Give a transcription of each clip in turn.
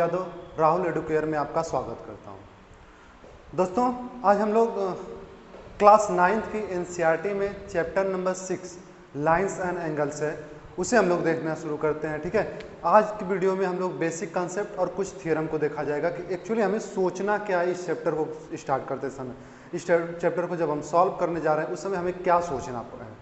Yadav Rahul Educare में आपका स्वागत करता हूं। दोस्तों, आज हम लोग क्लास 9th की एनसीईआरटी में chapter number 6 lines and angles है, उसे हम लोग देखना शुरू करते हैं। ठीक है, आज की वीडियो में हम लोग बेसिक कंसेप्ट और कुछ थ्योरम को देखा जाएगा कि एक्चुअली हमें सोचना क्या है इस चैप्टर को स्टार्ट करते समय। इस चैप्टर को जब हम सॉल्व करने जा रहे हैं उस समय हमें क्या सोचना है,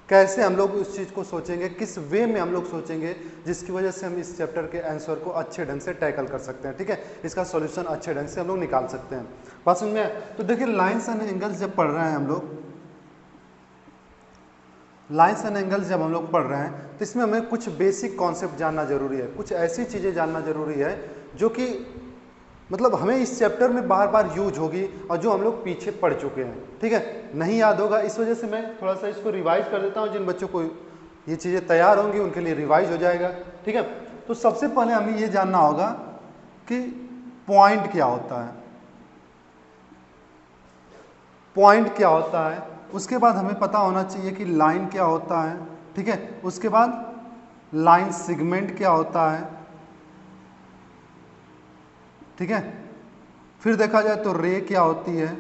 कैसे हम लोग उस चीज़ को सोचेंगे, किस वे में हम लोग सोचेंगे जिसकी वजह से हम इस चैप्टर के आंसर को अच्छे ढंग से टैकल कर सकते हैं। ठीक है, इसका सॉल्यूशन अच्छे ढंग से हम लोग निकाल सकते हैं। बात समझ में? तो देखिए, लाइंस एंड एंगल्स जब पढ़ रहे हैं हम लोग, लाइंस एंड एंगल्स जब हम लोग पढ़ रहे हैं तो इसमें हमें कुछ बेसिक कॉन्सेप्ट जानना जरूरी है, कुछ ऐसी चीज़ें जानना जरूरी है जो कि मतलब हमें इस चैप्टर में बार बार यूज होगी और जो हम लोग पीछे पढ़ चुके हैं। ठीक है, नहीं याद होगा, इस वजह से मैं थोड़ा सा इसको रिवाइज कर देता हूँ। जिन बच्चों को ये चीज़ें तैयार होंगी उनके लिए रिवाइज हो जाएगा। ठीक है, तो सबसे पहले हमें ये जानना होगा कि पॉइंट क्या होता है, पॉइंट क्या होता है। उसके बाद हमें पता होना चाहिए कि लाइन क्या होता है। ठीक है, उसके बाद लाइन सेगमेंट क्या होता है। ठीक है, फिर देखा जाए तो रे क्या होती है।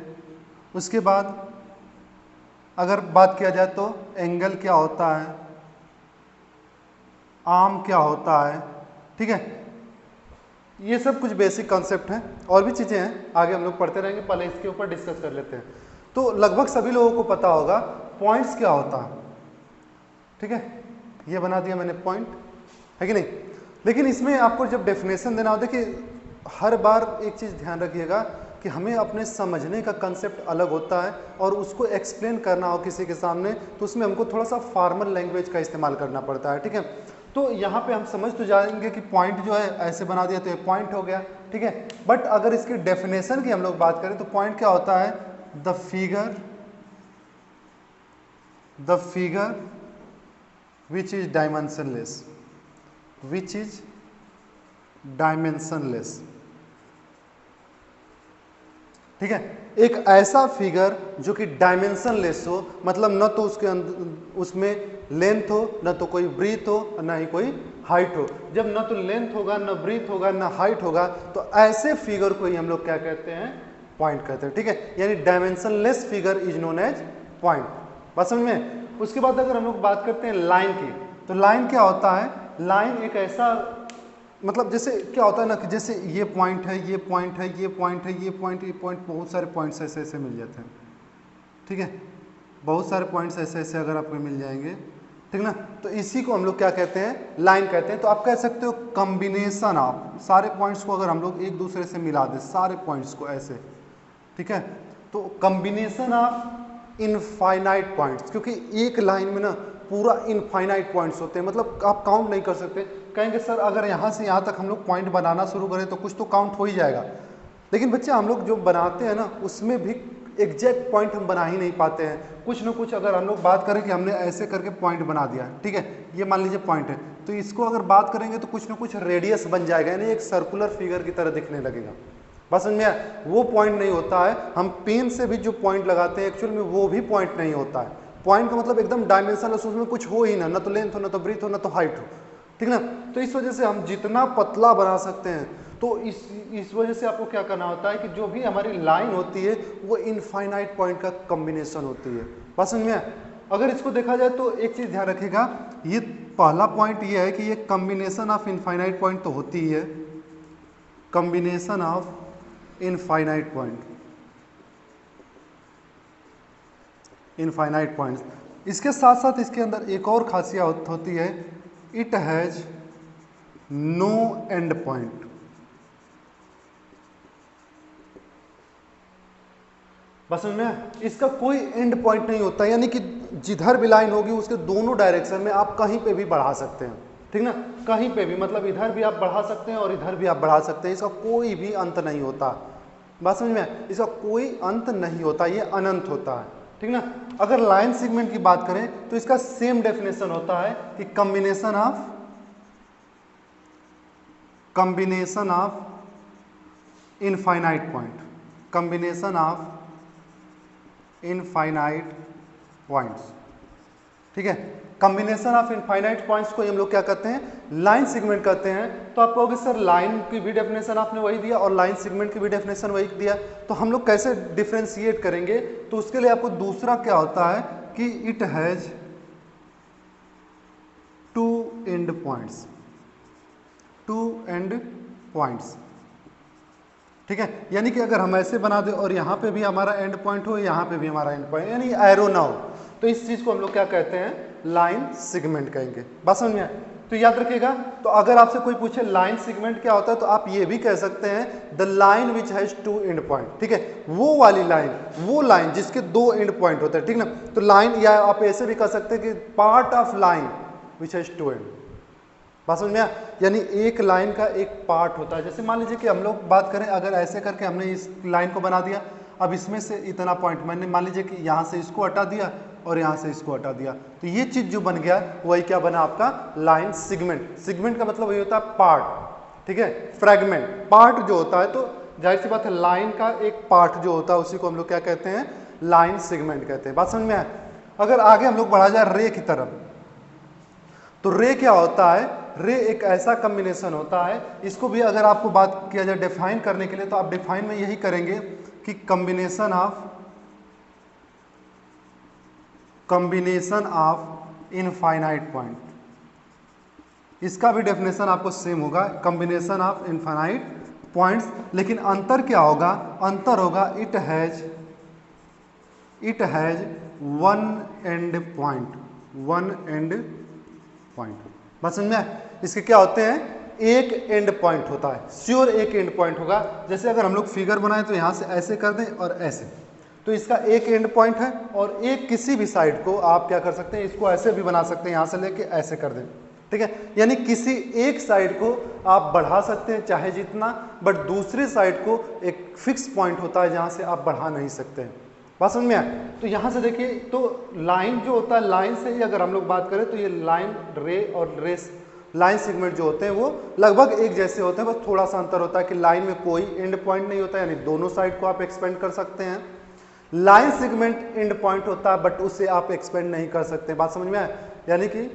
उसके बाद अगर बात किया जाए तो एंगल क्या होता है, आर्म क्या होता है। ठीक है, ये सब कुछ बेसिक कॉन्सेप्ट हैं, और भी चीज़ें हैं आगे हम लोग पढ़ते रहेंगे, पहले इसके ऊपर डिस्कस कर लेते हैं। तो लगभग सभी लोगों को पता होगा पॉइंट्स क्या होता है। ठीक है, ये बना दिया मैंने पॉइंट, है कि नहीं। लेकिन इसमें आपको जब डेफिनेशन देना हो, देखिए हर बार एक चीज़ ध्यान रखिएगा कि हमें अपने समझने का कंसेप्ट अलग होता है और उसको एक्सप्लेन करना हो किसी के सामने तो उसमें हमको थोड़ा सा फॉर्मल लैंग्वेज का इस्तेमाल करना पड़ता है। ठीक है, तो यहाँ पे हम समझ तो जाएंगे कि पॉइंट जो है ऐसे बना दिया तो ये पॉइंट हो गया। ठीक है, बट अगर इसकी डेफिनेशन की हम लोग बात करें तो पॉइंट क्या होता है, the figure which is dimensionless, which is dimensionless। ठीक है, एक ऐसा फिगर जो कि डायमेंशनलेस हो, मतलब न तो उसके अंदर उसमें लेंथ हो, न तो कोई ब्रीथ हो, न ही कोई हाइट हो। जब न तो लेंथ होगा, न ब्रीथ होगा, न हाइट होगा, तो ऐसे फिगर को ही हम लोग क्या कहते हैं, पॉइंट कहते हैं। ठीक है, यानी dimensionless figure is known as point. बात समझ में? उसके बाद अगर हम लोग बात करते हैं लाइन की, तो लाइन क्या होता है, लाइन एक ऐसा मतलब जैसे क्या होता है ना कि जैसे ये पॉइंट है, ये पॉइंट है, ये पॉइंट है, ये पॉइंट, ये पॉइंट, बहुत सारे पॉइंट्स ऐसे ऐसे मिल जाते हैं। ठीक है, बहुत सारे पॉइंट्स ऐसे ऐसे अगर आपको मिल जाएंगे, ठीक ना, तो इसी को हम लोग क्या कहते हैं, लाइन कहते हैं। तो आप कह सकते हो कॉम्बिनेशन ऑफ सारे पॉइंट्स को अगर हम लोग एक दूसरे से मिला दें, सारे पॉइंट्स को ऐसे, ठीक है, तो कॉम्बिनेशन ऑफ इनफाइनाइट पॉइंट्स, क्योंकि एक लाइन में ना पूरा इनफाइनाइट पॉइंट्स होते हैं, मतलब आप काउंट नहीं कर सकते। कहेंगे सर अगर यहाँ से यहाँ तक हम लोग पॉइंट बनाना शुरू करें तो कुछ तो काउंट हो ही जाएगा, लेकिन बच्चे हम लोग जो बनाते हैं ना उसमें भी एग्जैक्ट पॉइंट हम बना ही नहीं पाते हैं। कुछ ना कुछ अगर हम लोग बात करें कि हमने ऐसे करके पॉइंट बना दिया, ठीक है, ये मान लीजिए पॉइंट है, तो इसको अगर बात करेंगे तो कुछ ना कुछ रेडियस बन जाएगा, यानी एक सर्कुलर फिगर की तरह दिखने लगेगा। बस समझ में आया? वो पॉइंट नहीं होता है। हम पेन से भी जो पॉइंट लगाते हैं एक्चुअल में वो भी पॉइंट नहीं होता है। पॉइंट का मतलब एकदम डायमेंशन, उसमें कुछ हो ही ना तो लेंथ हो, ना तो ब्रीथ हो, ना तो हाइट हो। ठीक ना, तो इस वजह से हम जितना पतला बना सकते हैं, तो इस वजह से आपको क्या करना होता है कि जो भी हमारी लाइन होती है वो इनफाइनाइट पॉइंट का कॉम्बिनेशन होती है। बात समझ में आया? अगर इसको देखा जाए तो एक चीज ध्यान रखिएगा, ये पहला पॉइंट ये है कि ये कॉम्बिनेशन ऑफ इनफाइनाइट पॉइंट तो होती ही है, combination of infinite point, infinite points. इसके साथ साथ इसके अंदर एक और खासियत होती है, it has no end point. बस में इसका कोई एंड पॉइंट नहीं होता, यानी कि जिधर भी लाइन होगी उसके दोनों डायरेक्शन में आप कहीं पे भी बढ़ा सकते हैं। ठीक ना, कहीं पे भी, मतलब इधर भी आप बढ़ा सकते हैं और इधर भी आप बढ़ा सकते हैं, इसका कोई भी अंत नहीं होता। बात समझ में? इसका कोई अंत नहीं होता, ये अनंत होता है। ठीक ना, अगर लाइन सेगमेंट की बात करें तो इसका सेम डेफिनेशन होता है कि combination of infinite point, combination of infinite points. ठीक है, कॉम्बिनेशन ऑफ इनफाइनाइट पॉइंट्स को हम लोग क्या कहते हैं, लाइन सेगमेंट कहते हैं। तो आप कहोगे सर लाइन की भी डेफिनेशन आपने वही दिया और लाइन सेगमेंट की भी डेफिनेशन वही दिया, तो हम लोग कैसे डिफ्रेंशिएट करेंगे? तो उसके लिए आपको दूसरा क्या होता है कि it has two end points, two end points, ठीक है। यानी कि अगर हम ऐसे बना दें और यहाँ पे भी हमारा एंड पॉइंट हो, यहाँ पे भी हमारा एंड पॉइंट, यानी एरो ना हो, तो इस चीज को हम लोग क्या कहते हैं, लाइन सेगमेंट कहेंगे। बात समझ में आए? तो याद रखिएगा, तो अगर आपसे कोई पूछे लाइन सेगमेंट क्या होता है, तो आप ये भी कह सकते हैं the line which has two end point, ठीक है, वो वाली लाइन, वो लाइन जिसके दो एंड पॉइंट होते हैं, ठीक ना। तो लाइन, या आप ऐसे भी कह सकते हैं कि part of line which has two end. बात समझ में आया? यानी एक लाइन का एक पार्ट होता है। जैसे मान लीजिए कि हम लोग बात करें, अगर ऐसे करके हमने इस लाइन को बना दिया, अब इसमें से इतना पॉइंट मैंने मान लीजिए कि यहाँ से इसको हटा दिया और यहाँ से इसको हटा दिया, तो ये चीज जो बन गया वही क्या बना आपका, लाइन सेगमेंट। सेगमेंट का मतलब वही होता है पार्ट, ठीक है, फ्रेगमेंट, पार्ट जो होता है। तो जाहिर सी बात है लाइन का एक पार्ट जो होता है उसी को हम लोग क्या कहते हैं, लाइन सेगमेंट कहते हैं। बात समझ में आया? अगर आगे हम लोग बढ़ा जाए रे की तरफ, तो रे क्या होता है, रे एक ऐसा कॉम्बिनेशन होता है, इसको भी अगर आपको बात किया जाए डिफाइन करने के लिए, तो आप डिफाइन में यही करेंगे कि कॉम्बिनेशन ऑफ इनफाइनाइट पॉइंट। इसका भी डेफिनेशन आपको सेम होगा, कॉम्बिनेशन ऑफ इनफाइनाइट पॉइंट्स, लेकिन अंतर क्या होगा, अंतर होगा it has one and point, one and point. बात समझ में आया? इसके क्या होते हैं, एक एंड पॉइंट होता है, श्योर एक एंड पॉइंट होगा। जैसे अगर हम लोग फिगर बनाएं तो यहां से ऐसे कर दें और ऐसे, तो इसका एक एंड पॉइंट है, और एक किसी भी साइड को आप क्या कर सकते हैं, इसको ऐसे भी बना सकते हैं, यहां से लेके ऐसे कर दें, ठीक है। यानी किसी एक साइड को आप बढ़ा सकते हैं चाहे जितना, बट दूसरे साइड को एक फिक्स पॉइंट होता है जहां से आप बढ़ा नहीं सकते हैं। बात समझ में आया? तो यहां से देखिए, तो लाइन जो होता है, लाइन से ही अगर हम लोग बात करें तो ये लाइन रे और रेस लाइन सेगमेंट जो होते हैं वो लगभग एक जैसे होते हैं, बस थोड़ा सा अंतर होता है कि लाइन में कोई एंड पॉइंट नहीं होता, यानी दोनों साइड को आप एक्सपेंड कर सकते हैं। लाइन सेगमेंट एंड पॉइंट होता है, बट उसे आप एक्सपेंड नहीं कर सकते। बात समझ में आया? यानी कि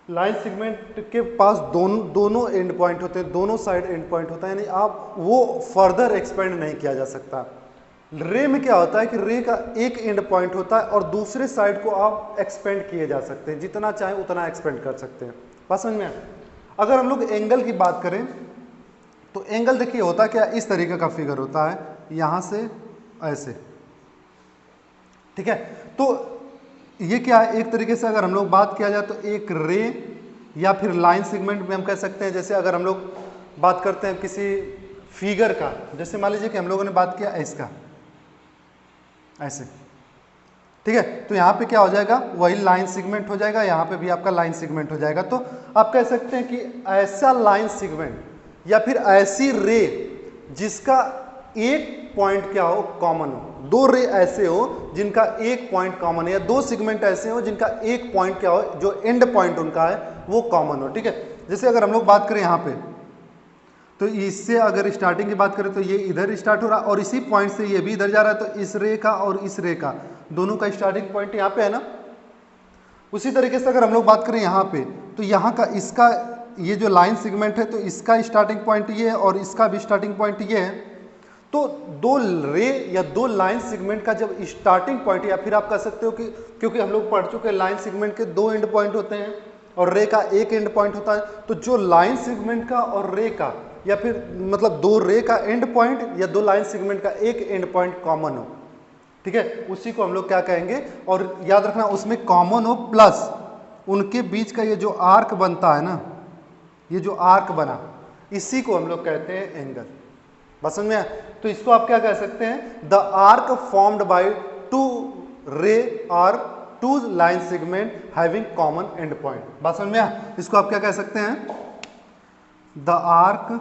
लाइन सेगमेंट के पास दोनों एंड पॉइंट होते हैं, दोनों साइड एंड पॉइंट होता है, यानी आप वो फर्दर एक्सपेंड नहीं किया जा सकता। रे में क्या होता है कि रे का एक एंड पॉइंट होता है और दूसरे साइड को आप एक्सपेंड किए जा सकते हैं, जितना चाहे उतना एक्सपेंड कर सकते हैं। बात समझ में आया? अगर हम लोग एंगल की बात करें, तो एंगल देखिए होता क्या, इस तरीके का फिगर होता है, यहां से ऐसे, ठीक है। तो ये क्या है, एक तरीके से अगर हम लोग बात किया जाए तो एक रे या फिर लाइन सेगमेंट में हम कह सकते हैं। जैसे अगर हम लोग बात करते हैं किसी फिगर का, जैसे मान लीजिए कि हम लोगों ने बात किया इसका ऐसे, ठीक है, तो यहाँ पे क्या हो जाएगा, वही लाइन सेगमेंट हो जाएगा, यहाँ पे भी आपका लाइन सेगमेंट हो जाएगा। तो आप कह सकते हैं कि ऐसा लाइन सेगमेंट या फिर ऐसी रे जिसका एक पॉइंट क्या हो, कॉमन हो। दो रे ऐसे हो जिनका एक पॉइंट कॉमन है, या दो सेगमेंट ऐसे हो जिनका एक पॉइंट क्या हो, जो एंड पॉइंट उनका है वो कॉमन हो, ठीक है। जैसे अगर हम लोग बात करें यहाँ पे, तो इससे अगर स्टार्टिंग की बात करें तो ये इधर स्टार्ट हो रहा है और इसी पॉइंट से ये भी इधर जा रहा है, तो इस रे का और इस रे का दोनों का स्टार्टिंग पॉइंट यहाँ पे है ना। उसी तरीके से अगर हम लोग बात करें यहाँ पे, तो यहाँ का इसका ये जो लाइन सेगमेंट है, तो इसका स्टार्टिंग पॉइंट ये है और इसका भी स्टार्टिंग पॉइंट ये है। तो दो रे या दो लाइन सेगमेंट का जब स्टार्टिंग पॉइंट, या फिर आप कह सकते हो कि क्योंकि हम लोग पढ़ चुके हैं लाइन सेगमेंट के दो एंड पॉइंट होते हैं और रे का एक एंड पॉइंट होता है, तो जो लाइन सेगमेंट का और रे का, या फिर मतलब दो रे का एंड पॉइंट या दो लाइन सेगमेंट का एक एंड पॉइंट कॉमन हो, ठीक है, उसी को हम लोग क्या कहेंगे। और याद रखना उसमें कॉमन हो प्लस उनके बीच का ये जो आर्क बनता है ना, ये जो आर्क बना, इसी को हम लोग कहते हैं एंगल। बस समझ में आया? तो इसको आप क्या कह सकते हैं, the arc formed by two ray और two line segment having common end point. बात समझ में आया? इसको आप क्या कह सकते हैं, द आर्क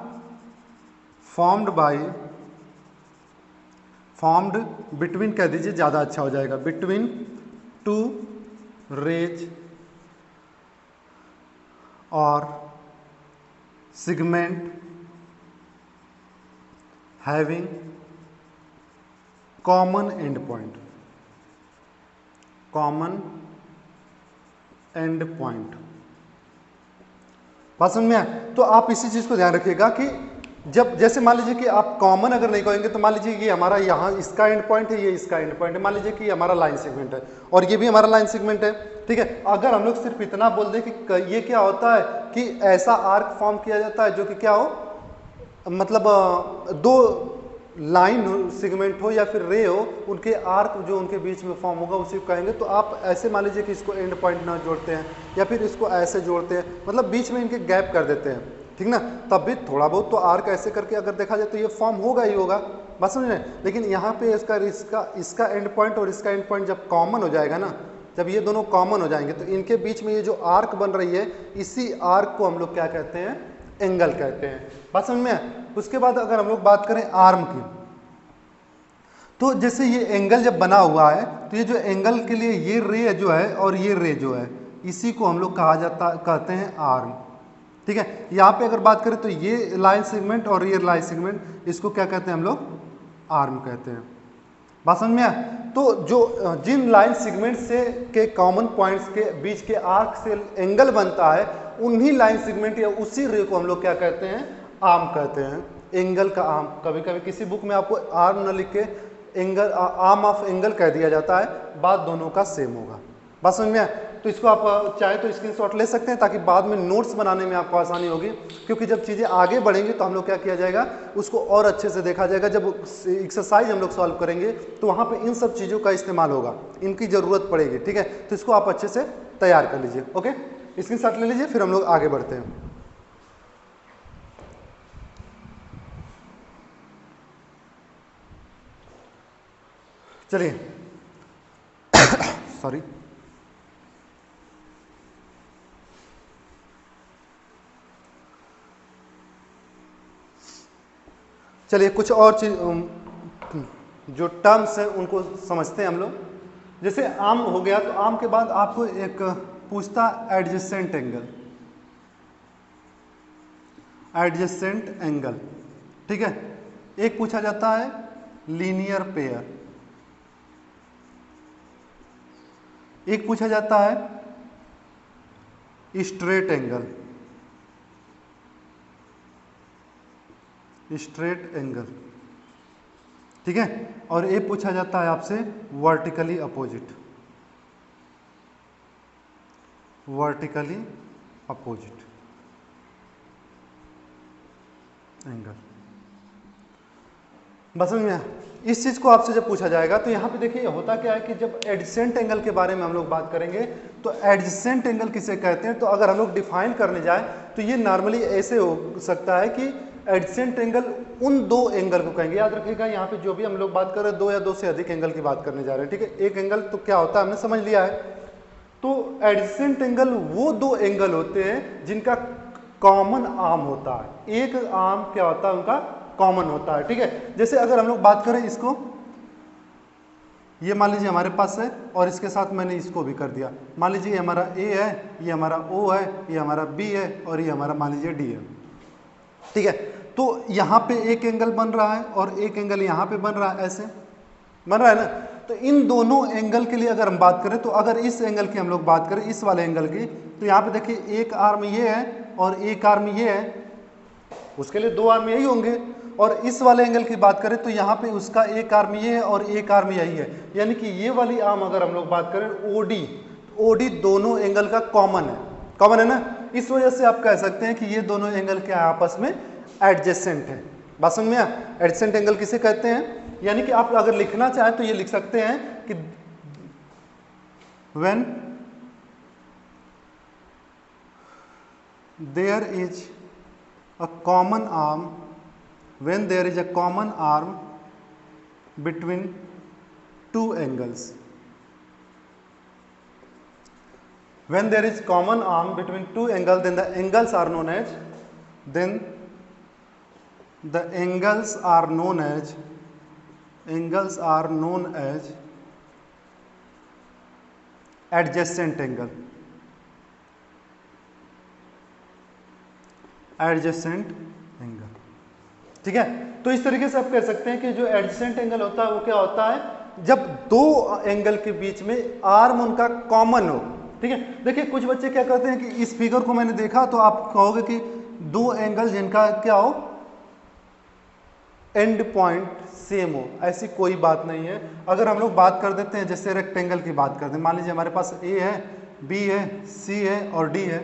फॉर्म्ड बिटवीन कह दीजिए, ज्यादा अच्छा हो जाएगा, बिटवीन टू रेज और segment having common end point, common end point. बात समझ में आए? तो आप इसी चीज को ध्यान रखिएगा कि जब जैसे मान लीजिए कि आप कॉमन अगर नहीं कहेंगे तो मान लीजिए ये हमारा यहाँ इसका एंड पॉइंट है, ये इसका एंड पॉइंट है, मान लीजिए कि ये हमारा लाइन सेगमेंट है और ये भी हमारा लाइन सेगमेंट है, ठीक है। अगर हम लोग सिर्फ इतना बोल दें कि ये क्या होता है कि ऐसा आर्क फॉर्म किया जाता है जो कि क्या हो, मतलब दो लाइन सेगमेंट हो या फिर रे हो, उनके आर्क जो उनके बीच में फॉर्म होगा उसी को कहेंगे। तो आप ऐसे मान लीजिए कि इसको एंड पॉइंट ना जोड़ते हैं या फिर इसको ऐसे जोड़ते हैं, मतलब बीच में इनके गैप कर देते हैं, ठीक ना, तब भी थोड़ा बहुत तो आर्क ऐसे करके अगर देखा जाए तो ये फॉर्म होगा ही होगा, बस समझ रहे हैं। लेकिन यहाँ पे इसका एंड पॉइंट और इसका एंड पॉइंट जब कॉमन हो जाएगा ना, जब ये दोनों कॉमन हो जाएंगे तो इनके बीच में ये जो आर्क बन रही है, इसी आर्क को हम लोग क्या कहते हैं, एंगल कहते हैं। बात समझ में है? उसके बाद अगर हम लोग बात करें आर्म की, तो जैसे ये एंगल जब बना हुआ है तो ये जो एंगल के लिए ये रे जो है और ये रे जो है, इसी को हम लोग कहते हैं आर्म, ठीक है। यहाँ पे अगर बात करें तो ये लाइन सेगमेंट और ये लाइन सेगमेंट, इसको क्या कहते हैं हम लोग, आर्म कहते हैं। बात समझ में आया? तो जो जिन लाइन सेगमेंट से के कॉमन पॉइंट्स के बीच के आर्क से एंगल बनता है, उन्हीं लाइन सेगमेंट या उसी रे को हम लोग क्या कहते हैं, आर्म कहते हैं, एंगल का आर्म। कभी कभी किसी बुक में आपको आर्म न लिख के एंगल, आर्म ऑफ एंगल कह दिया जाता है, बात दोनों का सेम होगा। बात समझ में आया? तो इसको आप चाहे तो स्क्रीनशॉट ले सकते हैं ताकि बाद में नोट्स बनाने में आपको आसानी होगी, क्योंकि जब चीज़ें आगे बढ़ेंगी तो हम लोग क्या किया जाएगा, उसको और अच्छे से देखा जाएगा। जब एक्सरसाइज हम लोग सॉल्व करेंगे तो वहाँ पे इन सब चीज़ों का इस्तेमाल होगा, इनकी ज़रूरत पड़ेगी, ठीक है। तो इसको आप अच्छे से तैयार कर लीजिए, ओके, स्क्रीनशॉट ले लीजिए, फिर हम लोग आगे बढ़ते हैं। चलिए सॉरी, चलिए कुछ और चीज जो टर्म्स हैं उनको समझते हैं हम लोग। जैसे आर्म हो गया, तो आर्म के बाद आपको एक पूछता एडजेसेंट एंगल, एडजेसेंट एंगल, ठीक है। एक पूछा जाता है लीनियर पेयर, एक पूछा जाता है स्ट्रेट एंगल, स्ट्रेट एंगल, ठीक है। और एक पूछा जाता है आपसे vertically opposite, vertically opposite angle. बस में इस चीज को आपसे जब पूछा जाएगा तो यहाँ पे देखिए होता क्या है कि जब एडजेसेंट एंगल के बारे में हम लोग बात करेंगे तो एडजेसेंट एंगल किसे कहते हैं, तो अगर हम लोग डिफाइन करने जाए तो ये नॉर्मली ऐसे हो सकता है कि एडजेसेंट एंगल उन दो एंगल को कहेंगे। याद रखिएगा यहाँ पे जो भी हम लोग बात कर रहे हैं, दो या दो से अधिक एंगल की बात करने जा रहे हैं, ठीक है। एक एंगल तो क्या होता है हमने समझ लिया है। तो एडजेसेंट एंगल वो दो एंगल होते हैं जिनका कॉमन आर्म होता है, एक आर्म क्या होता है उनका कॉमन होता है, ठीक है। जैसे अगर हम लोग बात करें इसको, ये मान लीजिए हमारे पास है और इसके साथ मैंने इसको भी कर दिया, मान लीजिए ये हमारा ए है, ये हमारा ओ है, ये हमारा बी है और ये हमारा मान लीजिए डी है, ठीक है। तो यहाँ पे एक एंगल बन रहा है और एक एंगल यहाँ पे बन रहा है, ऐसे बन रहा है ना। तो इन दोनों एंगल के लिए अगर हम बात करें, तो अगर इस एंगल की हम लोग बात करें, इस वाले एंगल की, तो यहाँ पे देखिए एक आर्म ये है और एक आर्म ये है, उसके लिए दो आर्म यही होंगे। और इस वाले एंगल की बात करें तो यहाँ पे उसका एक आर्म ये है और एक आर्म यही है, यानी कि ये वाली आर्म अगर हम लोग बात करें ओडी, ओडी दोनों एंगल का कॉमन है, कॉमन है ना। इस वजह से आप कह सकते हैं कि ये दोनों एंगल के आपस में एडजेसेंट है। बात समझ में आया? एडजेसेंट एंगल किसे कहते हैं, यानी कि आप अगर लिखना चाहें तो ये लिख सकते हैं कि when there is a common arm, when there is a common arm between two angles, when there is common arm between two angles, then the angles are known as, then the angles are known as, angles are known as adjacent angle, adjacent angle, ठीक है। तो इस तरीके से आप कह सकते हैं कि जो एडजेसेंट एंगल होता है वो क्या होता है, जब दो एंगल के बीच में आर्म उनका कॉमन हो, ठीक है। देखिए कुछ बच्चे क्या करते हैं कि इस फिगर को मैंने देखा तो आप कहोगे कि दो एंगल जिनका क्या हो, एंड पॉइंट सेम हो, ऐसी कोई बात नहीं है। अगर हम लोग बात कर देते हैं जैसे रेक्टेंगल की बात करते हैं, मान लीजिए हमारे पास ए है, बी है, सी है और डी है,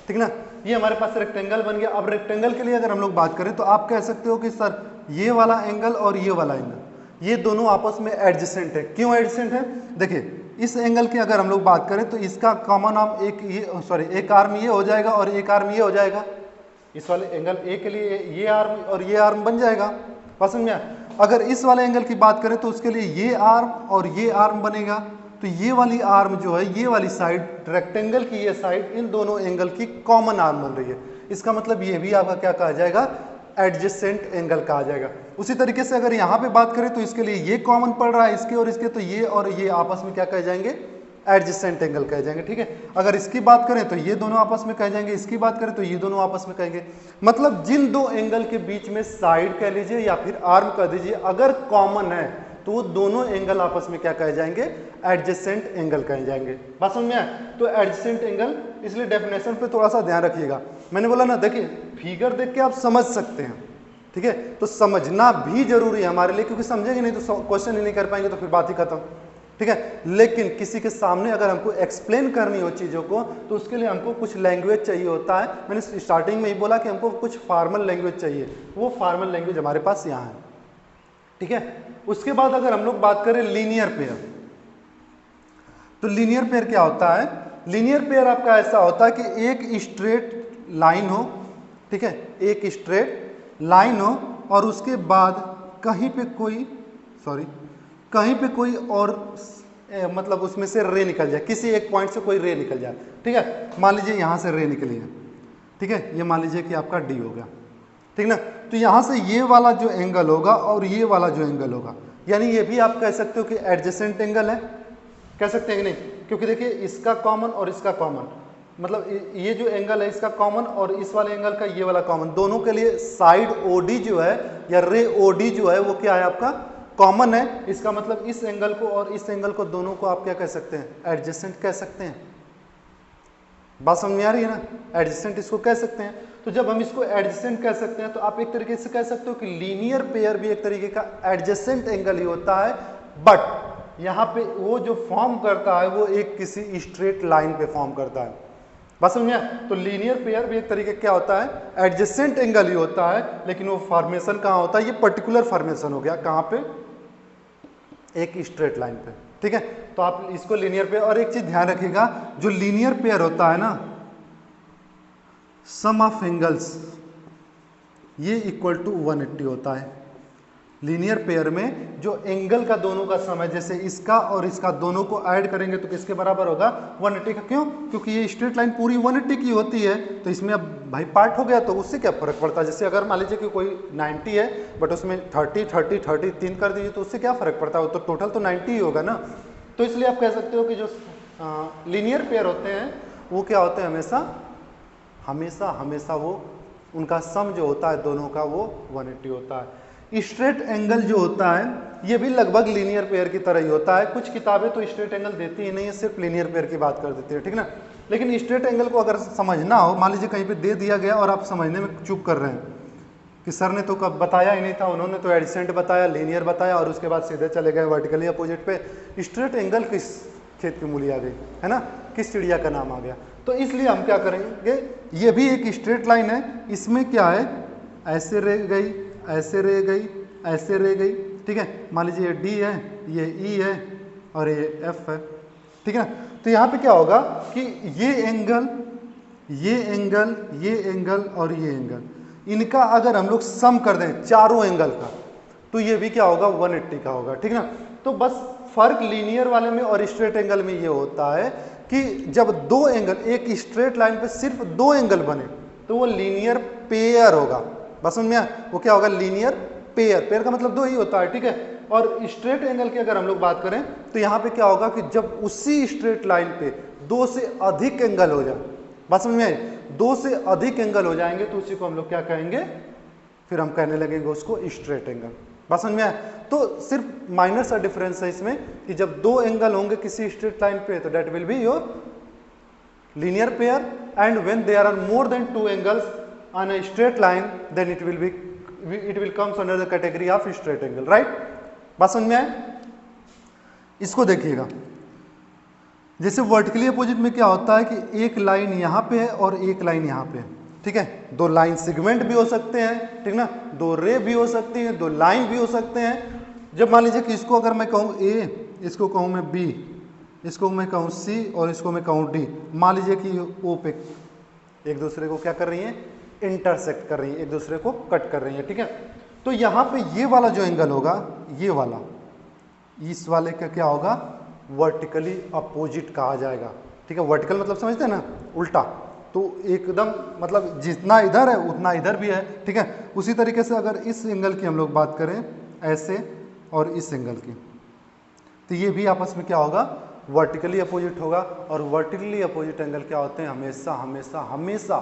ठीक ना, ये हमारे पास रेक्टेंगल बन गया। अब रेक्टेंगल के लिए अगर हम लोग बात करें तो आप कह सकते हो कि सर ये वाला एंगल और ये वाला एंगल ये दोनों आपस में एडजेसेंट है। क्यों एडजेसेंट है? देखिए इस एंगल की अगर हम लोग बात करें तो इसका कॉमन आर्म एक आर्म ये हो जाएगा और एक आर्म ये हो जाएगा। इस वाले एंगल ए के लिए ये आर्म और ये आर्म बन जाएगा, पसंद में। अगर इस वाले एंगल की बात करें तो उसके लिए ये आर्म और ये आर्म बनेगा। तो ये वाली आर्म जो है, ये वाली साइड रेक्टेंगल की ये साइड इन दोनों एंगल की कॉमन आर्म बन रही है। इसका मतलब ये भी आपका क्या कहा जाएगा, एडजेसेंट एंगल कहा जाएगा। उसी तरीके से अगर यहाँ पे बात करें तो इसके लिए ये कॉमन पड़ रहा है इसके और इसके, तो ये और ये आपस में क्या कह जाएंगे, एडजेसेंट एंगल कह जाएंगे, ठीक है। अगर इसकी बात करें तो ये दोनों आपस में कह जाएंगे, इसकी बात करें तो ये दोनों आपस में कहेंगे। मतलब जिन दो एंगल के बीच में साइड कह लीजिए या फिर आर्म कह दीजिए, अगर कॉमन है तो वो दोनों एंगल आपस में क्या कहे जाएंगे, एडजेसेंट एंगल कहे जाएंगे। बात समझ में आया? तो एडजेसेंट एंगल, इसलिए डेफिनेशन पे थोड़ा सा ध्यान रखिएगा। मैंने बोला ना, देखिए फिगर देख के आप समझ सकते हैं, ठीक है, तो समझना भी जरूरी है हमारे लिए, क्योंकि समझेंगे नहीं तो क्वेश्चन ही नहीं कर पाएंगे, तो फिर बात ही खत्म, ठीक है। लेकिन किसी के सामने अगर हमको एक्सप्लेन करनी हो चीज़ों को तो उसके लिए हमको कुछ लैंग्वेज चाहिए होता है। मैंने स्टार्टिंग में ही बोला कि हमको कुछ फॉर्मल लैंग्वेज चाहिए, वो फॉर्मल लैंग्वेज हमारे पास यहाँ है, ठीक है। उसके बाद अगर हम लोग बात करें लीनियर पेयर, तो लीनियर पेयर क्या होता है? लीनियर पेयर आपका ऐसा होता है कि एक स्ट्रेट लाइन हो, ठीक है, एक स्ट्रेट लाइन हो और उसके बाद कहीं पे कोई और मतलब उसमें से रे निकल जाए, किसी एक पॉइंट से कोई रे निकल जाए, ठीक है। मान लीजिए यहाँ से रे निकली है, ठीक है, ये मान लीजिए कि आपका डी हो गया, ठीक ना। तो यहाँ से ये वाला जो एंगल होगा और ये वाला जो एंगल होगा, यानी ये भी आप कह सकते हो कि एडजेसेंट एंगल है, कह सकते हैं कि नहीं? क्योंकि देखिए इसका कॉमन और इसका कॉमन, मतलब ये जो एंगल है इसका कॉमन और इस वाले एंगल का ये वाला कॉमन, दोनों के लिए साइड ओडी जो है या रे ओडी जो है वो क्या है, आपका कॉमन है। इसका मतलब इस एंगल को और इस एंगल को दोनों को आप क्या कह सकते हैं, एडजेसेंट कह सकते हैं। बात समझ में आ रही है ना? एडजेसेंट इसको कह सकते हैं। तो जब हम इसको एडजेसेंट कह सकते हैं तो आप एक तरीके से कह सकते हो कि लीनियर पेयर भी एक तरीके का एडजेसेंट एंगल ही होता है, बट यहाँ पे वो जो फॉर्म करता है वो एक किसी स्ट्रेट लाइन पे फॉर्म करता है। बस समझिए, तो लीनियर पेयर भी एक तरीके क्या होता है, एडजेसेंट एंगल ही होता है, लेकिन वो फॉर्मेशन कहाँ होता है, ये पर्टिकुलर फॉर्मेशन हो गया कहाँ पे, एक स्ट्रेट लाइन पे, ठीक है। तो आप इसको लीनियर पेयर, और एक चीज ध्यान रखिएगा, जो लीनियर पेयर होता है ना, सम ऑफ एंगल्स ये इक्वल टू 180 होता है। लीनियर पेयर में जो एंगल का दोनों का सम है, जैसे इसका और इसका दोनों को ऐड करेंगे तो किसके बराबर होगा, 180 का। क्यों? क्योंकि ये स्ट्रेट लाइन पूरी 180 की होती है, तो इसमें अब भाई पार्ट हो गया तो उससे क्या फर्क पड़ता है। जैसे अगर मान लीजिए कि कोई 90 है बट उसमें 30 30 30 3 कर दीजिए तो उससे क्या फर्क पड़ता है, तो टोटल तो 90 ही होगा ना। तो इसलिए आप कह सकते हो कि जो लीनियर पेयर होते हैं वो क्या होते हैं, हमेशा वो उनका सम जो होता है दोनों का वो 180 होता है। स्ट्रेट एंगल जो होता है ये भी लगभग लीनियर पेयर की तरह ही होता है। कुछ किताबें तो स्ट्रेट एंगल देती ही नहीं है, सिर्फ लीनियर पेयर की बात कर देती है, ठीक ना। लेकिन स्ट्रेट एंगल को अगर समझना हो, मान लीजिए कहीं पे दे दिया गया और आप समझने में चूक कर रहे हैं कि सर ने तो कब बताया ही नहीं था, उन्होंने तो एडजेसेंट बताया, लीनियर बताया और उसके बाद सीधे चले गए वर्टिकली अपोजिट पे। स्ट्रेट एंगल किस खेत की मूली आ गई है ना, किस चिड़िया का नाम आ गया। तो इसलिए हम क्या करेंगे, ये भी एक स्ट्रेट लाइन है, इसमें क्या है, ऐसे रह गई, ऐसे रह गई, ऐसे रह गई, ठीक है। मान लीजिए ये डी है, ये ई है और ये एफ है, ठीक है ना। तो यहाँ पे क्या होगा कि ये एंगल और ये एंगल, इनका अगर हम लोग सम कर दें चारों एंगल का, तो ये भी क्या होगा, 180 का होगा, ठीक ना। तो बस फर्क लीनियर वाले में और स्ट्रेट एंगल में ये होता है कि जब दो एंगल एक स्ट्रेट लाइन पे सिर्फ दो एंगल बने तो वो लीनियर पेयर होगा। बस समझ में आया? वो क्या होगा, लीनियर पेयर। पेयर का मतलब दो ही होता है, ठीक है। और स्ट्रेट एंगल की अगर हम लोग बात करें तो यहाँ पे क्या होगा कि जब उसी स्ट्रेट लाइन पे दो से अधिक एंगल हो जाए, बात समझ में आई, दो से अधिक एंगल हो जाएंगे तो उसी को हम लोग क्या कहेंगे, फिर हम कहने लगेंगे उसको स्ट्रेट एंगल। बात समझ में आया? तो सिर्फ माइनर सा डिफरेंस है इसमें कि जब दो एंगल होंगे किसी स्ट्रेट लाइन पे तो that will be your linear pair, and when there are more than two angles on a straight line, then it will comes under the category of straight angle, right? बात समझ में आए? इसको देखिएगा, जैसे vertically opposite में क्या होता है कि एक लाइन यहाँ पे है और एक लाइन यहाँ पे है, ठीक है, दो लाइन सेगमेंट भी हो सकते हैं, ठीक ना, दो रे भी हो सकती है, दो लाइन भी हो सकते हैं। जब मान लीजिए कि इसको अगर मैं कहूँ ए, इसको कहूँ मैं बी, इसको मैं कहूँ सी और इसको मैं कहूँ डी, मान लीजिए कि ओ पे एक दूसरे को क्या कर रही हैं, इंटरसेक्ट कर रही है, एक दूसरे को कट कर रही है, ठीक है। तो यहाँ पे ये वाला जो एंगल होगा, ये वाला, इस वाले का क्या होगा, वर्टिकली अपोजिट कहा जाएगा, ठीक है। वर्टिकल मतलब समझते हैं ना, उल्टा, तो एकदम मतलब जितना इधर है उतना इधर भी है, ठीक है। उसी तरीके से अगर इस एंगल की हम लोग बात करें ऐसे और इस एंगल की, तो ये भी आपस में क्या होगा, वर्टिकली अपोजिट होगा। और वर्टिकली अपोजिट एंगल क्या होते हैं, हमेशा हमेशा हमेशा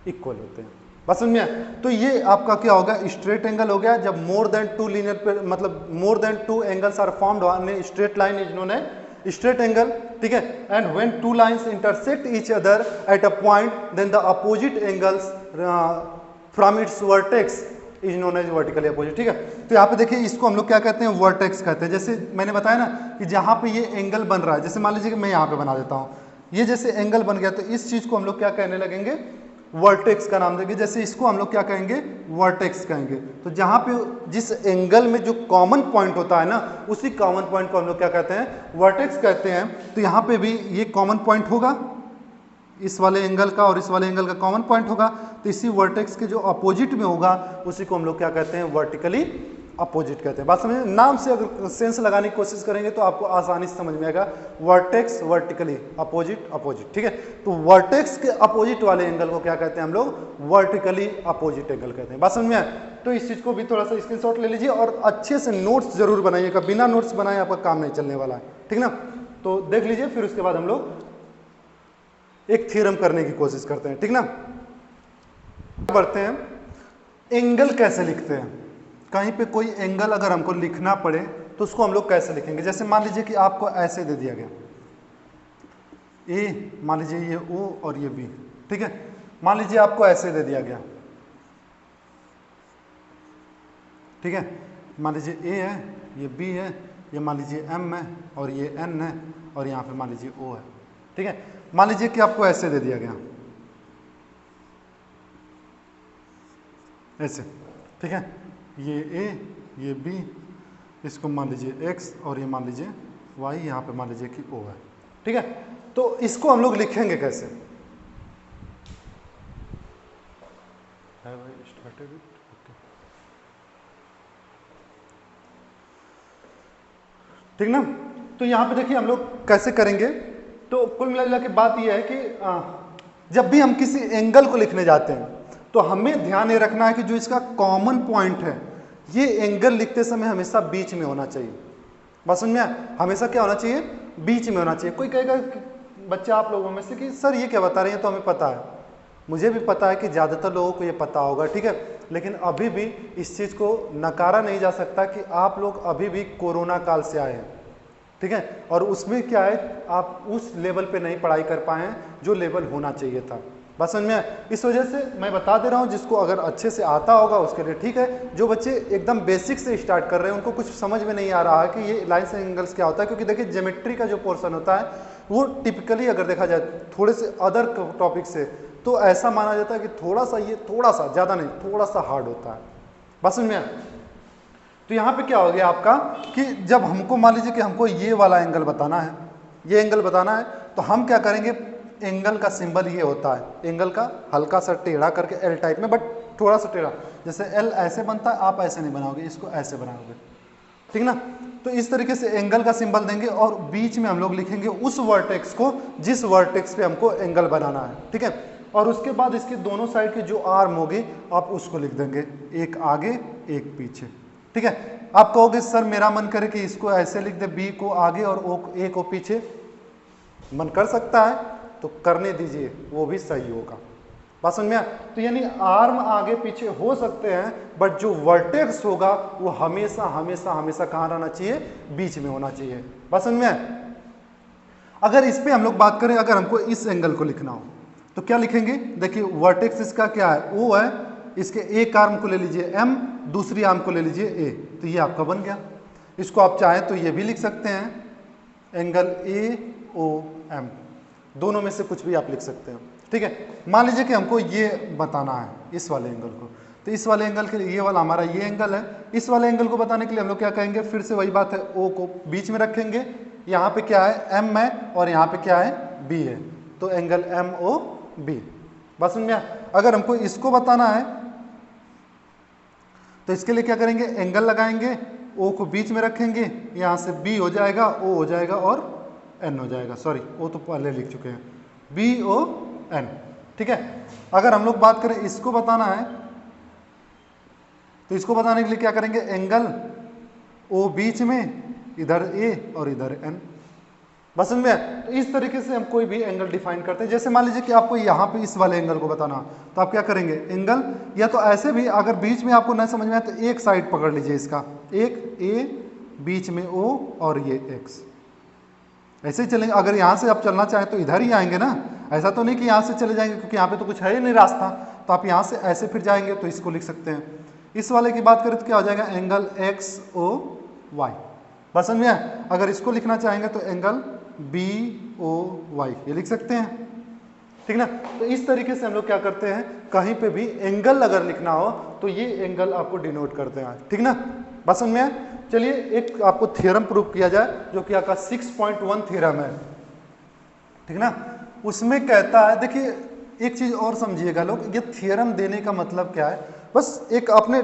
इक्वल होते हैं। बस समझ में? तो ये आपका क्या होगा, स्ट्रेट एंगल हो गया। जब मोर देन टू लीनियर मतलब more than two angles are formed on a straight line is known a straight angle, ठीक है। And when two lines intersect each other at a point, then the opposite angles from its vertex is known as vertically opposite, ठीक है। तो यहाँ पे देखिए, इसको हम लोग क्या कहते हैं, वर्टेक्स कहते हैं। जैसे मैंने बताया ना कि जहाँ पे ये एंगल बन रहा है, जैसे मान लीजिए कि मैं यहाँ पे बना देता हूँ, ये जैसे एंगल बन गया, तो इस चीज को हम लोग क्या कहने लगेंगे, वर्टेक्स का नाम देंगे। जैसे इसको हम लोग क्या कहेंगे, वर्टेक्स कहेंगे। तो जहाँ पे जिस एंगल में जो कॉमन पॉइंट होता है ना, उसी कॉमन पॉइंट को हम लोग क्या कहते हैं, वर्टेक्स कहते हैं। तो यहाँ पे भी ये कॉमन पॉइंट होगा, इस वाले एंगल का और इस वाले एंगल का कॉमन पॉइंट होगा। तो इसी वर्टेक्स के जो अपोजिट में होगा, उसी को हम लोग क्या कहते हैं, वर्टिकली अपोजिट कहते हैं। बात समझ, नाम से अगर सेंस लगाने की कोशिश करेंगे तो आपको आसानी से समझ में आएगा, वर्टेक्स वर्टिकली अपोजिट अपोजिट, ठीक है। तो वर्टेक्स के अपोजिट वाले एंगल को क्या कहते हैं हम लोग, वर्टिकली अपोजिट एंगल कहते हैं। बात समझ में आए? तो इस चीज को भी थोड़ा सा स्क्रीनशॉट ले लीजिए और अच्छे से नोट्स जरूर बनाइएगा, बिना नोट्स बनाए आपका काम नहीं चलने वाला है, ठीक ना। तो देख लीजिए, फिर उसके बाद हम लोग एक थ्योरम करने की कोशिश करते हैं, ठीक ना। बढ़ते हैं, एंगल कैसे लिखते हैं। कहीं पे कोई एंगल अगर हमको लिखना पड़े तो उसको हम लोग कैसे लिखेंगे। जैसे मान लीजिए कि आपको ऐसे दे दिया गया, ए, मान लीजिए ये ओ और ये बी, ठीक है। मान लीजिए आपको ऐसे दे दिया गया, ठीक है। मान लीजिए ए है, ये बी है, ये मान लीजिए एम है और ये एन है और यहाँ पे मान लीजिए ओ है, ठीक है। मान लीजिए कि आपको ऐसे दे दिया गया, ऐसे, ठीक है। ये ए, ये बी, इसको मान लीजिए एक्स और ये मान लीजिए वाई, यहाँ पे मान लीजिए कि ओ है, ठीक है। तो इसको हम लोग लिखेंगे कैसे, ठीक ना। तो यहाँ पे देखिए हम लोग कैसे करेंगे। तो कुल मिला के बात यह है कि जब भी हम किसी एंगल को लिखने जाते हैं तो हमें ध्यान ये रखना है कि जो इसका कॉमन पॉइंट है, ये एंगल लिखते समय हमेशा बीच में होना चाहिए। बस समझ में, हमेशा क्या होना चाहिए, बीच में होना चाहिए। कोई कहेगा बच्चे आप लोगों में से कि सर ये क्या बता रहे हैं, तो हमें पता है, मुझे भी पता है कि ज़्यादातर लोगों को ये पता होगा, ठीक है। लेकिन अभी भी इस चीज़ को नकारा नहीं जा सकता कि आप लोग अभी भी कोरोना काल से आए हैं, ठीक है। और उसमें क्या है, आप उस लेवल पे नहीं पढ़ाई कर पाए हैं जो लेवल होना चाहिए था। बस समझ में, इस वजह से मैं बता दे रहा हूँ, जिसको अगर अच्छे से आता होगा उसके लिए ठीक है। जो बच्चे एकदम बेसिक से स्टार्ट कर रहे हैं उनको कुछ समझ में नहीं आ रहा है कि ये लाइन्स एंड एंगल्स क्या होता है, क्योंकि देखिए ज्योमेट्री का जो पोर्शन होता है वो टिपिकली अगर देखा जाए थोड़े से अदर टॉपिक से, तो ऐसा माना जाता है कि थोड़ा सा, ये थोड़ा सा, ज़्यादा नहीं, थोड़ा सा हार्ड होता है। बस समझ में। तो यहाँ पे क्या हो गया आपका कि जब हमको मान लीजिए कि हमको ये वाला एंगल बताना है, ये एंगल बताना है, तो हम क्या करेंगे, एंगल का सिंबल ये होता है, एंगल का हल्का सा टेढ़ा करके एल टाइप में, बट थोड़ा सा टेढ़ा, जैसे एल ऐसे बनता है, आप ऐसे नहीं बनाओगे, इसको ऐसे बनाओगे, ठीक ना। तो इस तरीके से एंगल का सिंबल देंगे और बीच में हम लोग लिखेंगे उस वर्टेक्स को जिस वर्टेक्स पे हमको एंगल बनाना है, ठीक है। और उसके बाद इसके दोनों साइड की जो आर्म होगी आप उसको लिख देंगे, एक आगे एक पीछे, ठीक है। आप कहोगे सर मेरा मन करे कि इसको ऐसे लिख दे, बी को आगे और ए को पीछे, मन कर सकता है तो करने दीजिए, वो भी सही होगा। बात समझ में आया? तो यानी आर्म आगे पीछे हो सकते हैं, बट जो वर्टेक्स होगा वो हमेशा हमेशा हमेशा कहाँ रहना चाहिए, बीच में होना चाहिए। बात समझ में आया? अगर इस पे हम लोग बात करें, अगर हमको इस एंगल को लिखना हो तो क्या लिखेंगे? देखिए वर्टेक्स इसका क्या है, O है, इसके एक आर्म को ले लीजिए M, दूसरी आर्म को ले लीजिए A, तो ये आपका बन गया। इसको आप चाहें तो ये भी लिख सकते हैं एंगल AOM, दोनों में से कुछ भी आप लिख सकते हैं, ठीक है। मान लीजिए कि हमको ये बताना है इस वाले एंगल को, तो इस वाले एंगल के लिए ये वाला हमारा ये एंगल है, इस वाले एंगल को बताने के लिए हम लोग क्या कहेंगे, फिर से वही बात है, O को बीच में रखेंगे, यहाँ पे क्या है M है और यहाँ पे क्या है B है, तो एंगल MOB। बस समझ में आया? अगर हमको इसको बताना है तो इसके लिए क्या करेंगे, एंगल लगाएंगे, O को बीच में रखेंगे, यहाँ से B हो जाएगा, O हो जाएगा और N हो जाएगा, सॉरी O तो पहले लिख चुके हैं, BON, ठीक है। अगर हम लोग बात करें इसको बताना है तो इसको बताने के लिए क्या करेंगे, एंगल O बीच में, इधर A और इधर N। बस समझ में? तो इस तरीके से हम कोई भी एंगल डिफाइन करते हैं। जैसे मान लीजिए कि आपको यहाँ पे इस वाले एंगल को बताना, तो आप क्या करेंगे, एंगल, या तो ऐसे भी अगर बीच में आपको नहीं समझ में आए तो एक साइड पकड़ लीजिए इसका, एक A बीच में O और ये X, ऐसे ही चलेंगे। अगर यहाँ से आप चलना चाहें तो इधर ही आएंगे ना, ऐसा तो नहीं कि यहाँ से चले जाएंगे क्योंकि यहाँ पे तो कुछ है ही नहीं रास्ता, तो आप यहाँ से ऐसे फिर जाएंगे, तो इसको लिख सकते हैं। इस वाले की बात करें तो क्या हो जाएगा, एंगल XOY। बस समझ में? अगर इसको लिखना चाहेंगे तो एंगल BOY, ये लिख सकते हैं, ठीक ना। तो इस तरीके से हम लोग क्या करते हैं, कहीं पे भी एंगल अगर लिखना हो तो ये एंगल आपको डिनोट करते हैं, ठीक ना। बस समझ में? चलिए एक आपको थ्योरम प्रूव किया जाए जो कि आपका 6.1 थ्योरम है, ठीक ना। उसमें कहता है, देखिए एक चीज और समझिएगा लोग, ये थ्योरम देने का मतलब क्या है, बस एक अपने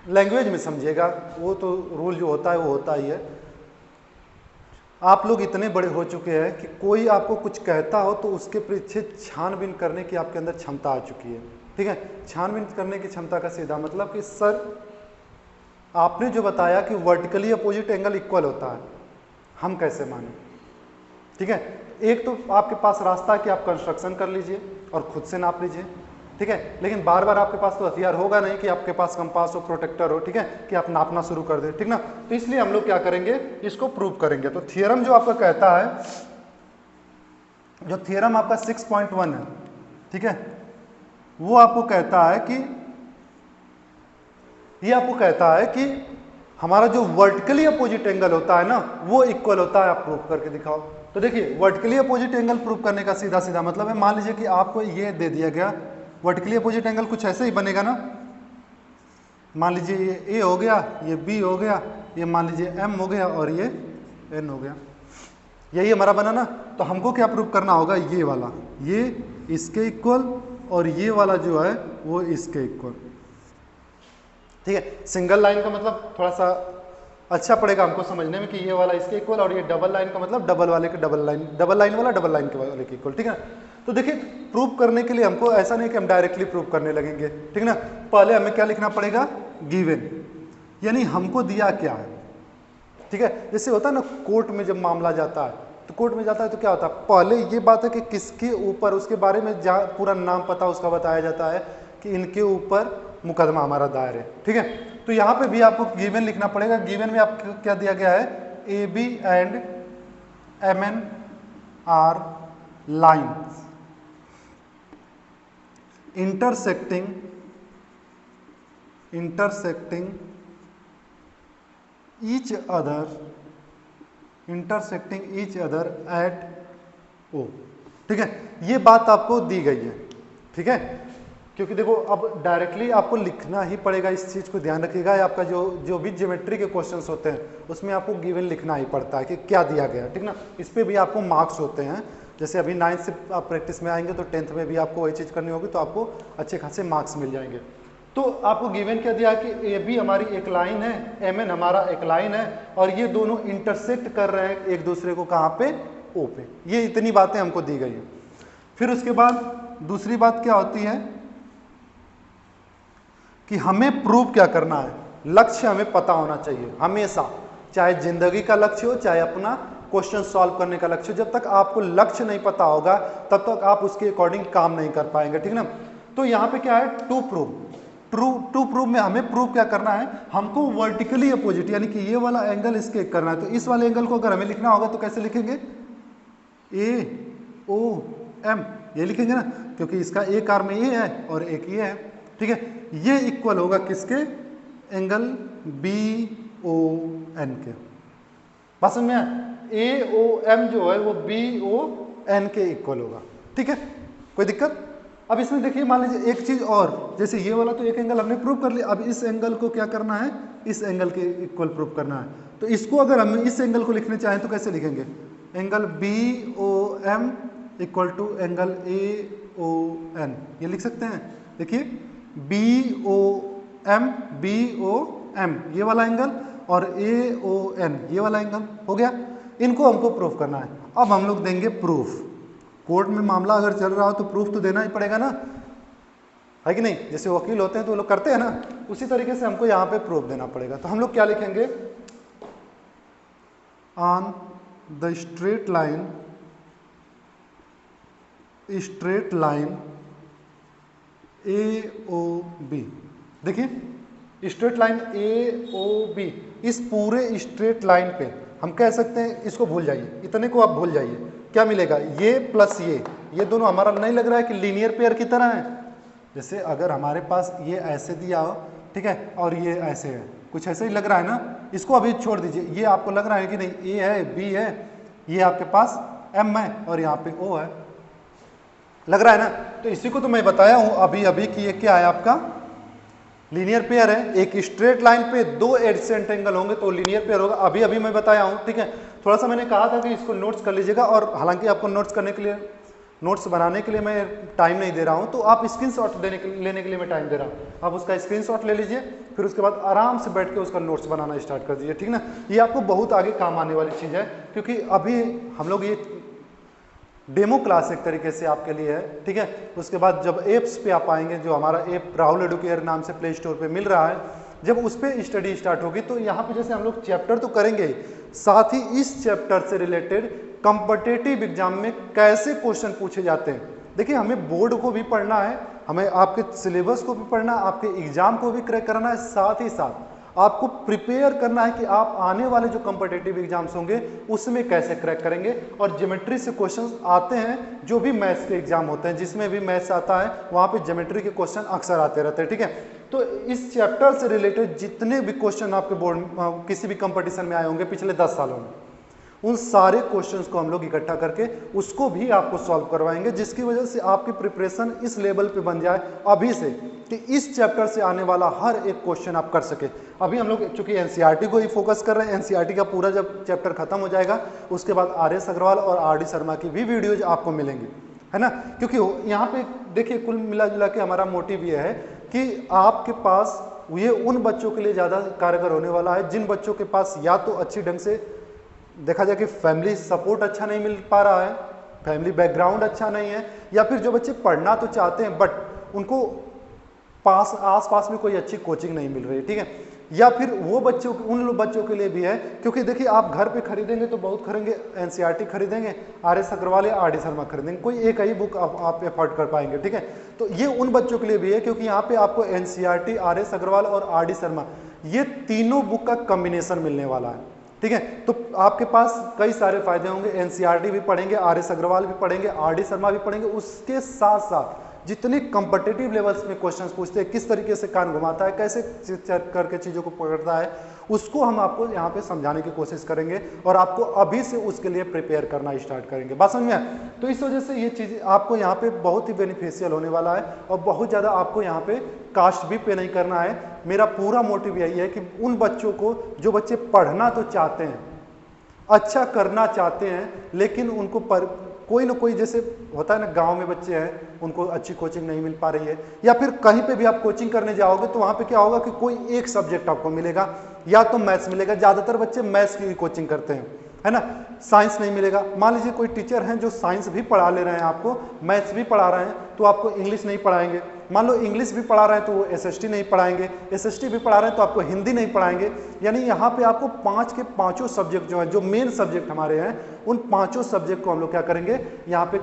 लैंग्वेज में समझिएगा, वो तो रूल जो होता है वो होता ही है। आप लोग इतने बड़े हो चुके हैं कि कोई आपको कुछ कहता हो तो उसके पीछे छानबीन करने की आपके अंदर क्षमता आ चुकी है, ठीक है। छानबीन करने की क्षमता का सीधा मतलब कि सर आपने जो बताया कि वर्टिकली अपोजिट एंगल इक्वल होता है, हम कैसे माने, ठीक है। एक तो आपके पास रास्ता है कि आप कंस्ट्रक्शन कर लीजिए और खुद से नाप लीजिए, ठीक है, लेकिन बार बार आपके पास तो हथियार होगा नहीं कि आपके पास कंपास हो, प्रोटेक्टर हो, ठीक है, कि आप नापना शुरू कर दें, ठीक ना। तो इसलिए हम लोग क्या करेंगे, इसको प्रूव करेंगे। तो थ्योरम जो आपका कहता है, जो थ्योरम आपका 6.1 है, ठीक है, वो आपको कहता है कि ये आपको कहता है कि हमारा जो वर्टिकली अपोजिट एंगल होता है ना वो इक्वल होता है, आप प्रूव करके दिखाओ। तो देखिए वर्टिकली अपोजिट एंगल प्रूव करने का सीधा सीधा मतलब है, मान लीजिए कि आपको ये दे दिया गया वर्टिकली अपोजिट एंगल कुछ ऐसे ही बनेगा ना, मान लीजिए ये A हो गया, ये B हो गया, ये मान लीजिए M हो गया और ये N हो गया, यही हमारा बना ना। तो हमको क्या प्रूव करना होगा, ये वाला ये इसके इक्वल और ये वाला जो है वो इसके इक्वल, ठीक है। सिंगल लाइन का मतलब थोड़ा सा अच्छा पड़ेगा हमको समझने में कि ये वाला इसके इक्वल, और ये डबल लाइन का मतलब डबल वाले के डबल लाइन वाला डबल लाइन के वाले के इक्वल, ठीक है। तो देखिए प्रूव करने के लिए हमको ऐसा नहीं कि हम डायरेक्टली प्रूव करने लगेंगे, ठीक ना। पहले हमें क्या लिखना पड़ेगा, गिवन, यानी हमको दिया क्या है, ठीक है। जैसे होता है ना कोर्ट में जब मामला जाता है, तो कोर्ट में जाता है तो क्या होता है, पहले ये बात है कि किसके ऊपर, उसके बारे में जहाँ पूरा नाम पता उसका बताया जाता है कि इनके ऊपर मुकदमा हमारा दायर है, ठीक है। तो यहाँ पे भी आपको गिवन लिखना पड़ेगा। गिवन में आपको क्या दिया गया है, AB and MN are lines intersecting each other at O, ठीक है। ये बात आपको दी गई है, ठीक है, क्योंकि देखो अब डायरेक्टली आपको लिखना ही पड़ेगा, इस चीज को ध्यान रखिएगा। आपका जो भी ज्योमेट्री के क्वेश्चंस होते हैं उसमें आपको गिवन लिखना ही पड़ता है कि क्या दिया गया, ठीक ना। इस पे भी आपको मार्क्स होते हैं, जैसे अभी 9th से आप प्रैक्टिस में आएंगे तो 10th में भी आपको वही चीज़ करनी होगी, तो आपको अच्छे खासे मार्क्स मिल जाएंगे। तो आपको गिवन क्या दिया कि AB हमारी एक लाइन है, MN हमारा एक लाइन है, और ये दोनों इंटरसेक्ट कर रहे हैं एक दूसरे को, कहाँ पे, O पे। ये इतनी बातें हमको दी गई है। फिर उसके बाद दूसरी बात क्या होती है कि हमें प्रूव क्या करना है, लक्ष्य हमें पता होना चाहिए हमेशा, चाहे जिंदगी का लक्ष्य हो चाहे अपना क्वेश्चन सॉल्व करने का लक्ष्य। जब तक आपको लक्ष्य नहीं पता होगा तब तक आप उसके अकॉर्डिंग काम नहीं कर पाएंगे, ठीक ना। तो यहाँ पे क्या है, टू प्रूव में हमें प्रूव क्या करना है, हमको वर्टिकली अपोजिट यानी कि ये वाला एंगल इसके करना है। तो इस वाले एंगल को अगर हमें लिखना होगा तो कैसे लिखेंगे, AOM, ये लिखेंगे ना, क्योंकि इसका एक आर्म ये है और एक ये है, ठीक है। ये इक्वल होगा किसके, एंगल BON के। बात समझ में आया? AOM जो है वो BON के इक्वल होगा, ठीक है, कोई दिक्कत? अब इसमें देखिए, मान लीजिए एक चीज और, जैसे ये वाला तो एक एंगल हमने प्रूव कर लिया, अब इस एंगल को क्या करना है, इस एंगल के इक्वल प्रूव करना है। तो इसको अगर हम इस एंगल को लिखने चाहें तो कैसे लिखेंगे, angle BOM equal to angle AON, ये लिख सकते हैं। देखिए BOM ये वाला एंगल और AON ये वाला एंगल हो गया, इनको हमको प्रूफ करना है। अब हम लोग देंगे प्रूफ। कोर्ट में मामला अगर चल रहा हो तो प्रूफ तो देना ही पड़ेगा ना, है कि नहीं? जैसे वकील होते हैं तो वो लोग करते हैं ना, उसी तरीके से हमको यहाँ पे प्रूफ देना पड़ेगा। तो हम लोग क्या लिखेंगे, on the straight line AOB, देखिए स्ट्रेट लाइन AOB, इस पूरे स्ट्रेट लाइन पे हम कह सकते हैं, इसको भूल जाइए, इतने को आप भूल जाइए, क्या मिलेगा, ये प्लस ये दोनों हमारा नहीं लग रहा है कि लीनियर पेयर की तरह है। जैसे अगर हमारे पास ये ऐसे दिया हो, ठीक है, और ये ऐसे है, कुछ ऐसे ही लग रहा है ना, इसको अभी छोड़ दीजिए, ये आपको लग रहा है कि नहीं, A है, B है, ये आपके पास M है और यहाँ पे O है, लग रहा है ना? तो इसी को तो मैं बताया हूं अभी कि ये क्या है, आपका लीनियर पेयर है। एक स्ट्रेट लाइन पे दो एडजेसेंट एंगल होंगे तो लीनियर पेयर होगा, अभी मैं बताया हूं, ठीक है। थोड़ा सा मैंने कहा था कि इसको नोट्स कर लीजिएगा, और हालांकि आपको नोट्स करने के लिए, नोट्स बनाने के लिए मैं टाइम नहीं दे रहा हूं, तो आप स्क्रीनशॉट लेने के लिए मैं टाइम दे रहा हूं। आप उसका स्क्रीनशॉट ले लीजिए, फिर उसके बाद आराम से बैठ के उसका नोट्स बनाना स्टार्ट कर दीजिए, ठीक ना। ये आपको बहुत आगे काम आने वाली चीज़ है, क्योंकि अभी हम लोग ये डेमो क्लास एक तरीके से आपके लिए है, ठीक है। उसके बाद जब एप्स पे आप आएंगे, जो हमारा ऐप राहुल एडुकेयर नाम से प्ले स्टोर पे मिल रहा है, जब उस पर स्टडी स्टार्ट होगी तो यहाँ पे जैसे हम लोग चैप्टर तो करेंगे, साथ ही इस चैप्टर से रिलेटेड कॉम्पिटिटिव एग्जाम में कैसे क्वेश्चन पूछे जाते हैं। देखिए, हमें बोर्ड को भी पढ़ना है, हमें आपके सिलेबस को भी पढ़ना है, आपके एग्जाम को भी क्रैक करना है, साथ ही साथ आपको प्रिपेयर करना है कि आप आने वाले जो कॉम्पिटिटिव एग्जाम्स होंगे उसमें कैसे क्रैक करेंगे। और ज्योमेट्री से क्वेश्चंस आते हैं, जो भी मैथ्स के एग्जाम होते हैं, जिसमें भी मैथ्स आता है वहाँ पे ज्योमेट्री के क्वेश्चन अक्सर आते रहते हैं, ठीक है। तो इस चैप्टर से रिलेटेड जितने भी क्वेश्चन आपके बोर्ड किसी भी कंपटीशन में आए होंगे पिछले 10 सालों में, उन सारे क्वेश्चंस को हम लोग इकट्ठा करके उसको भी आपको सॉल्व करवाएंगे, जिसकी वजह से आपकी प्रिपरेशन इस लेवल पे बन जाए अभी से कि इस चैप्टर से आने वाला हर एक क्वेश्चन आप कर सके। अभी हम लोग चूंकि एनसीईआरटी को ही फोकस कर रहे हैं, एनसीईआरटी का पूरा जब चैप्टर खत्म हो जाएगा उसके बाद आर.एस. अग्रवाल और आर.डी. शर्मा की भी वीडियोज आपको मिलेंगी, है ना। क्योंकि यहाँ पे देखिए, कुल मिला जुला के हमारा मोटिव ये है कि आपके पास ये उन बच्चों के लिए ज़्यादा कारगर होने वाला है जिन बच्चों के पास या तो अच्छी ढंग से देखा जाए कि फैमिली सपोर्ट अच्छा नहीं मिल पा रहा है, फैमिली बैकग्राउंड अच्छा नहीं है, या फिर जो बच्चे पढ़ना तो चाहते हैं बट उनको आस पास में कोई अच्छी कोचिंग नहीं मिल रही, ठीक है। या फिर वो बच्चों, उन बच्चों के लिए भी है, क्योंकि देखिए आप घर पे खरीदेंगे तो बहुत खरीदेंगे, एनसीईआरटी खरीदेंगे, आर.एस. अग्रवाल या आर.डी. शर्मा खरीदेंगे, कोई एक ही बुक आप एफोर्ड कर पाएंगे, ठीक है। तो ये उन बच्चों के लिए भी है, क्योंकि यहाँ पे आपको एनसीईआरटी, आर.एस. अग्रवाल और आर.डी. शर्मा ये तीनों बुक का कॉम्बिनेशन मिलने वाला है, ठीक है। तो आपके पास कई सारे फायदे होंगे, एनसीईआरटी भी पढ़ेंगे, आर.एस. अग्रवाल भी पढ़ेंगे, आर.डी. शर्मा भी पढ़ेंगे, उसके साथ साथ जितने कॉम्पिटिटिव लेवल्स में क्वेश्चंस पूछते हैं, किस तरीके से कान घुमाता है, कैसे करके चीज़ों को पकड़ता है, उसको हम आपको यहाँ पे समझाने की कोशिश करेंगे और आपको अभी से उसके लिए प्रिपेयर करना स्टार्ट करेंगे। बात समझ में आए? तो इस वजह से ये चीज़ आपको यहाँ पे बहुत ही बेनिफिशियल होने वाला है और बहुत ज़्यादा आपको यहाँ पे कास्ट भी पे नहीं करना है। मेरा पूरा मोटिव यही है कि उन बच्चों को, जो बच्चे पढ़ना तो चाहते हैं, अच्छा करना चाहते हैं, लेकिन उनको कोई ना कोई, जैसे होता है ना, गांव में बच्चे हैं उनको अच्छी कोचिंग नहीं मिल पा रही है, या फिर कहीं पे भी आप कोचिंग करने जाओगे तो वहाँ पे क्या होगा कि कोई एक सब्जेक्ट आपको मिलेगा, या तो मैथ्स मिलेगा, ज़्यादातर बच्चे मैथ्स की कोचिंग करते हैं, है ना, साइंस नहीं मिलेगा। मान लीजिए कोई टीचर हैं जो साइंस भी पढ़ा ले रहे हैं, आपको मैथ्स भी पढ़ा रहे हैं, तो आपको इंग्लिश नहीं पढ़ाएंगे। मान लो इंग्लिश भी पढ़ा रहे हैं तो वो एसएसटी नहीं पढ़ाएंगे, एसएसटी भी पढ़ा रहे हैं तो आपको हिंदी नहीं पढ़ाएंगे। यानी यहाँ पे आपको 5 के 5 सब्जेक्ट जो हैं, जो मेन सब्जेक्ट हमारे हैं, उन 5 सब्जेक्ट को हम लोग क्या करेंगे, यहाँ पे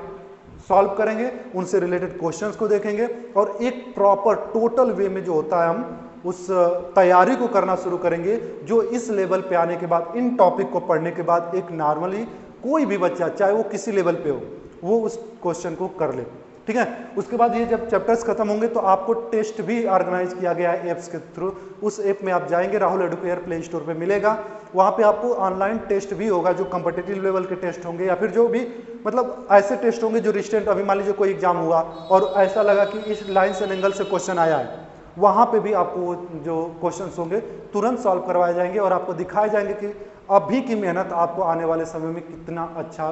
सॉल्व करेंगे, उनसे रिलेटेड क्वेश्चंस को देखेंगे और एक प्रॉपर टोटल वे में जो होता है हम उस तैयारी को करना शुरू करेंगे, जो इस लेवल पे आने के बाद, इन टॉपिक को पढ़ने के बाद एक नॉर्मली कोई भी बच्चा चाहे वो किसी लेवल पे हो वो उस क्वेश्चन को कर ले, ठीक है। उसके बाद ये जब चैप्टर्स खत्म होंगे तो आपको टेस्ट भी ऑर्गेनाइज किया गया है एप्स के थ्रू। उस ऐप में आप जाएंगे, राहुल एडुकेयर प्ले स्टोर पे मिलेगा, वहाँ पे आपको ऑनलाइन टेस्ट भी होगा जो कम्पिटिटिव लेवल के टेस्ट होंगे या फिर जो भी मतलब ऐसे टेस्ट होंगे जो रिस्टेंट, अभी मान लीजिए कोई एग्जाम हुआ और ऐसा लगा कि इस लाइन्स एंड एंगल से क्वेश्चन आया है, वहाँ पे भी आपको जो क्वेश्चन होंगे तुरंत सॉल्व करवाए जाएंगे और आपको दिखाए जाएंगे कि अभी की मेहनत आपको आने वाले समय में कितना अच्छा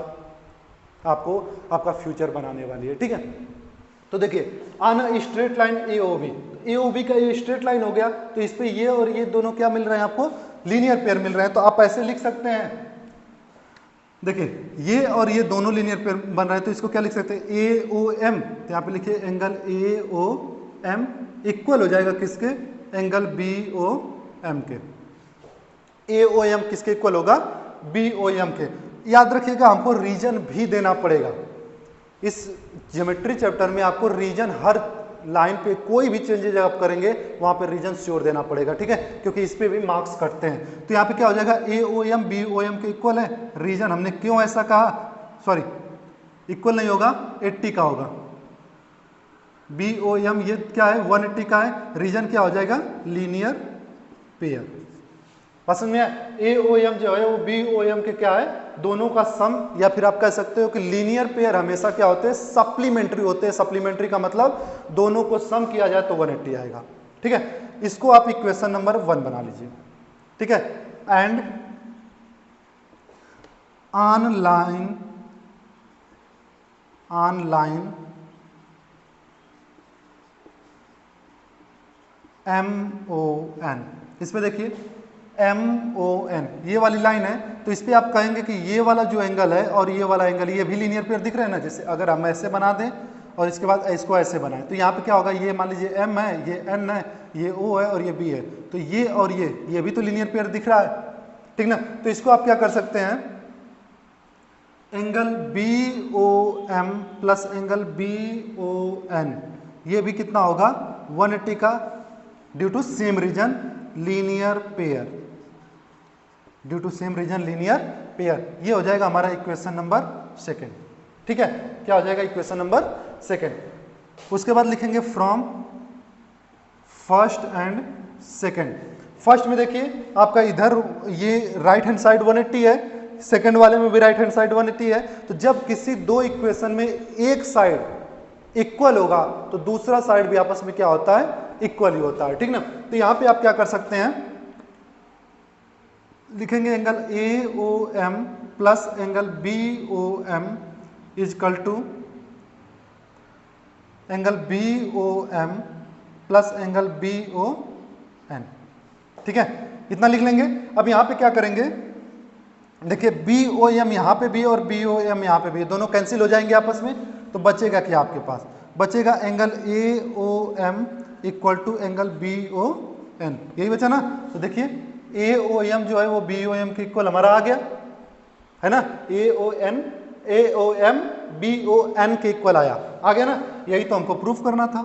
आपको आपका फ्यूचर बनाने वाली है, ठीक है। तो देखिए आना स्ट्रेट लाइन ए ओ बी, ए ओ बी का ये स्ट्रेट लाइन हो गया, तो इस पे ये और ये दोनों क्या मिल रहे हैं आपको, लीनियर पेयर मिल रहे हैं। तो आप ऐसे लिख सकते हैं, देखिए ये और ये दोनों लीनियर पेयर बन रहे हैं, तो इसको क्या लिख सकते हैं, ए ओ एम, तो यहाँ पे लिखिए angle A O M equal हो जाएगा किसके, एंगल बी ओ एम के। ए ओ एम किसके इक्वल होगा, बी ओ एम के। याद रखिएगा हमको रीजन भी देना पड़ेगा इस ज्योमेट्री चैप्टर में, आपको रीजन हर लाइन पे कोई भी चेंजेज आप करेंगे वहां पे रीजन श्योर देना पड़ेगा, ठीक है, क्योंकि इस पे भी मार्क्स कटते हैं। तो यहाँ पे क्या हो जाएगा, A O M B O M के इक्वल है, रीजन हमने क्यों ऐसा कहा, सॉरी इक्वल नहीं होगा 80 का होगा, बी ओ एम ये क्या है 180 का है, रीजन क्या हो जाएगा लीनियर पेयर। पसंद में ए ओ एम जो है वो बी ओ एम के क्या है, दोनों का सम, या फिर आप कह सकते हो कि लीनियर पेयर हमेशा क्या होते हैं, सप्लीमेंट्री होते हैं। सप्लीमेंट्री का मतलब दोनों को सम किया जाए तो 180 आएगा, ठीक है। इसको आप इक्वेशन नंबर 1 बना लीजिए, ठीक है। And on line M O N, इसमें देखिए एम ओ एन ये वाली लाइन है, तो इस पे आप कहेंगे कि ये वाला जो एंगल है और ये वाला एंगल ये भी लीनियर पेयर दिख रहे हैं ना। जैसे अगर हम ऐसे बना दें और इसके बाद इसको ऐसे बनाएं, तो यहाँ पे क्या होगा, ये मान लीजिए एम है, ये एन है, ये ओ है और ये बी है, तो ये और ये भी तो लीनियर पेयर दिख रहा है, ठीक ना। तो इसको आप क्या कर सकते हैं, angle B O M plus angle B O N, ये भी कितना होगा 180 का, due to same reason linear pair, due to same reason linear pair. ये हो जाएगा हमारा इक्वेशन नंबर 2, ठीक है। क्या हो जाएगा इक्वेशन नंबर 2। उसके बाद लिखेंगे from first and second. First में देखिए आपका इधर ये राइट हैंड साइड 180 है, सेकंड वाले में भी राइट हैंड साइड 180 है। तो जब किसी दो इक्वेशन में एक साइड इक्वल होगा तो दूसरा साइड भी आपस में क्या होता है, इक्वल ही होता है, ठीक ना। तो यहां पे आप क्या कर सकते हैं, लिखेंगे angle A O M plus angle B O M equal to angle B O M plus angle B O N, ठीक है, इतना लिख लेंगे। अब यहां पे क्या करेंगे, देखिए बी ओ एम यहाँ पे भी और बी ओ एम यहाँ पे भी, दोनों कैंसिल हो जाएंगे आपस में, तो बचेगा क्या आपके पास, बचेगा angle A O M equal to angle B O N, यही बचा ना। तो देखिए ए ओ एम जो है वो बी ओ एम के इक्वल हमारा आ गया है ना, A O M B O N के इक्वल आ गया ना, यही तो हमको प्रूफ करना था,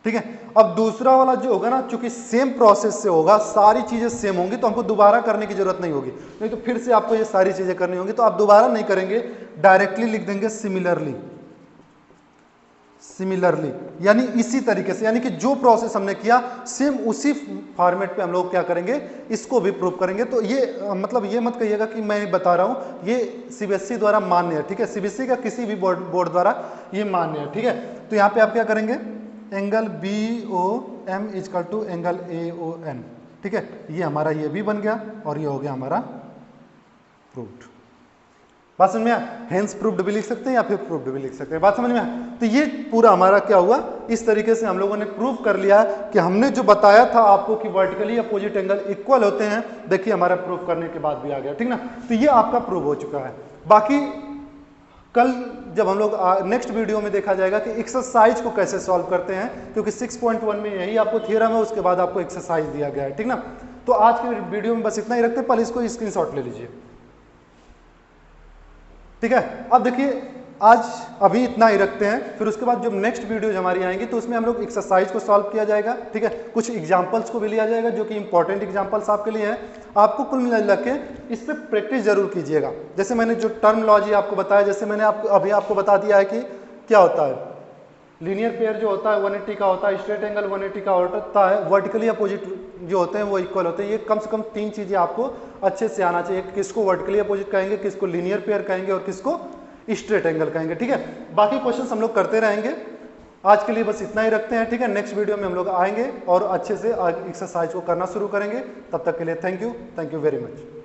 ठीक है। अब दूसरा वाला जो होगा ना, चूंकि सेम प्रोसेस से होगा, सारी चीजें सेम होंगी, तो हमको दोबारा करने की जरूरत नहीं होगी, नहीं तो फिर से आपको ये सारी चीजें करनी होंगी, तो आप दोबारा नहीं करेंगे, डायरेक्टली लिख देंगे सिमिलरली, यानी इसी तरीके से, यानी कि जो प्रोसेस हमने किया सेम उसी फॉर्मेट पे हम लोग क्या करेंगे, इसको भी प्रूव करेंगे। तो ये मतलब ये मत कहिएगा कि मैं बता रहा हूं, ये सीबीएसई द्वारा मान्य है, ठीक है, सीबीएसई का किसी भी बोर्ड द्वारा ये मान्य है, ठीक है। तो यहाँ पे आप क्या करेंगे, angle B O M equal to angle A O N, ठीक है, ये हमारा ये भी बन गया और ये हो गया हमारा प्रूव्ड। बात समझ में आया, हेंस प्रूव्ड भी लिख सकते हैं या फिर प्रूव्ड भी लिख सकते हैं, बात समझ में आया। तो ये पूरा हमारा क्या हुआ, इस तरीके से हम लोगों ने प्रूव कर लिया कि हमने जो बताया था आपको कि वर्टिकली अपोजिट एंगल इक्वल होते हैं, देखिए हमारा प्रूव करने के बाद भी आ गया, ठीक ना। तो ये आपका प्रूव हो चुका है। बाकी कल जब हम लोग नेक्स्ट वीडियो में देखा जाएगा कि एक्सरसाइज को कैसे सॉल्व करते हैं, क्योंकि 6.1 में यही आपको थ्योरम है, उसके बाद आपको एक्सरसाइज दिया गया है, ठीक ना। तो आज के वीडियो में बस इतना ही रखते हैं, पहले इसको स्क्रीनशॉट ले लीजिए, ठीक है। अब देखिए आज अभी इतना ही रखते हैं, फिर उसके बाद जब नेक्स्ट वीडियोज हमारी आएंगी तो उसमें हम लोग एक्सरसाइज को सॉल्व किया जाएगा, ठीक है, कुछ एग्जांपल्स को भी लिया जाएगा जो कि इंपॉर्टेंट एग्जांपल्स आपके लिए हैं। आपको कुल मिला के इस पर प्रैक्टिस जरूर कीजिएगा। जैसे मैंने जो टर्मिनोलॉजी आपको बताया, जैसे मैंने आपको बता दिया है कि क्या होता है लीनियर पेयर जो होता है 180 का होता है, स्ट्रेट एंगल 180 का होता है, वर्टिकली अपोजिट जो होते हैं वो इक्वल होते हैं। ये कम से कम 3 चीजें आपको अच्छे से आना चाहिए, किसको वर्टिकली अपोजिट कहेंगे, किसको लीनियर पेयर कहेंगे और किसको स्ट्रेट एंगल कहेंगे, ठीक है। बाकी क्वेश्चंस हम लोग करते रहेंगे। आज के लिए बस इतना ही रखते हैं, ठीक है। नेक्स्ट वीडियो में हम लोग आएंगे और अच्छे से एक्सरसाइज को करना शुरू करेंगे। तब तक के लिए थैंक यू वेरी मच।